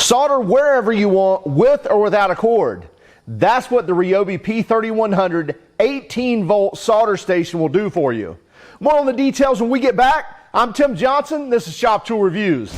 Solder wherever you want, with or without a cord. That's what the Ryobi P3100 18-volt solder station will do for you. More on the details when we get back. I'm Tim Johnson. This is Shop Tool Reviews.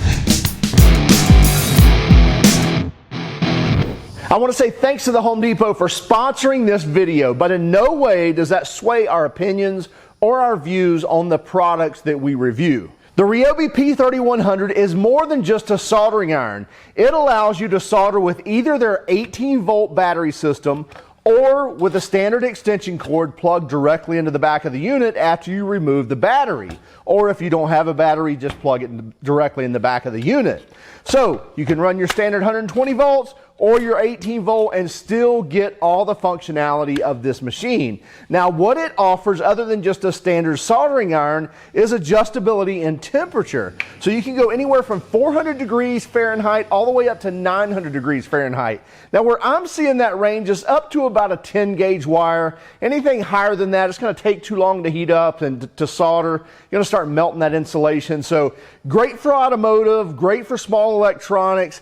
I want to say thanks to the Home Depot for sponsoring this video, but in no way does that sway our opinions or our views on the products that we review. The Ryobi P3100 is more than just a soldering iron. It allows you to solder with either their 18-volt battery system or with a standard extension cord plugged directly into the back of the unit after you remove the battery. Or if you don't have a battery, just plug it directly in the back of the unit. So you can run your standard 120 volts or your 18 volt and still get all the functionality of this machine. Now what it offers, other than just a standard soldering iron, is adjustability in temperature. So you can go anywhere from 400 degrees Fahrenheit all the way up to 900 degrees Fahrenheit. Now where I'm seeing that range is up to about a 10 gauge wire. Anything higher than that, it's gonna take too long to heat up and to solder. You're gonna start melting that insulation. So great for automotive, great for small electronics,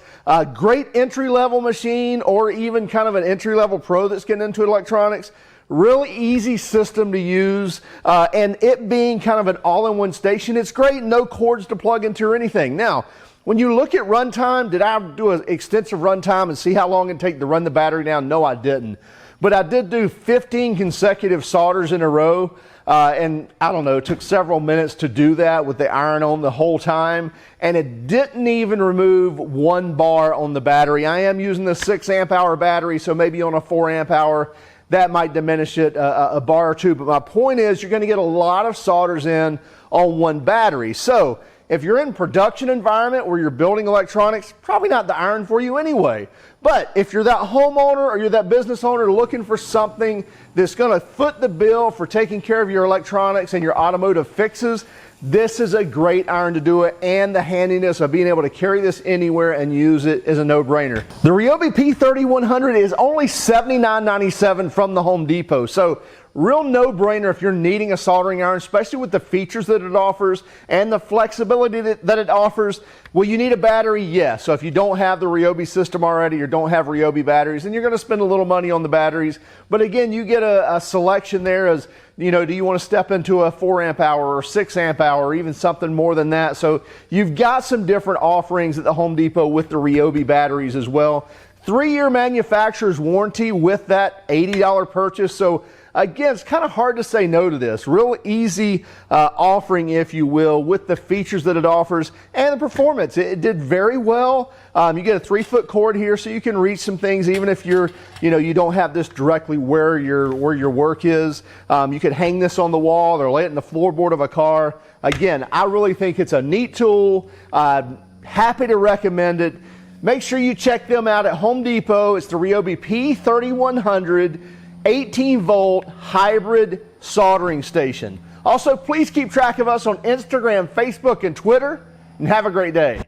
great entry-level machine, or even kind of an entry-level pro that's getting into electronics. Really easy system to use, and it being kind of an all-in-one station, it's great. No cords to plug into or anything. Now, when you look at runtime, did I do an extensive runtime and see how long it'd take to run the battery down? No, I didn't. But I did do 15 consecutive solders in a row. And I don't know, it took several minutes to do that with the iron on the whole time, and it didn't even remove 1 bar on the battery. I am using the 6 amp hour battery, so maybe on a 4 amp hour that might diminish it a bar or two, but my point is you're going to get a lot of solders in on one battery. So if you're in production environment where you're building electronics, probably not the iron for you anyway. But if you're that homeowner or you're that business owner looking for something that's going to foot the bill for taking care of your electronics and your automotive fixes, this is a great iron to do it, and the handiness of being able to carry this anywhere and use it is a no-brainer. The Ryobi P3100 is only $79.97 from the Home Depot, so real no-brainer if you're needing a soldering iron, especially with the features that it offers and the flexibility that it offers. Will you need a battery? Yes. So if you don't have the Ryobi system already or don't have Ryobi batteries, then you're going to spend a little money on the batteries. But again, you get a selection there as, you know, do you want to step into a 4 amp hour or 6 amp hour or even something more than that? So you've got some different offerings at the Home Depot with the Ryobi batteries as well. 3-year manufacturer's warranty with that $80 purchase. So again, it's kind of hard to say no to this. Real easy offering, if you will, with the features that it offers and the performance. It did very well. You get a 3-foot cord here, so you can reach some things even if you're, you don't have this directly where your work is. You could hang this on the wall or lay it in the floorboard of a car. Again, I really think it's a neat tool. Happy to recommend it. Make sure you check them out at Home Depot. It's the Ryobi P3100 18-volt hybrid soldering station. Also, please keep track of us on Instagram, Facebook, and Twitter, and have a great day.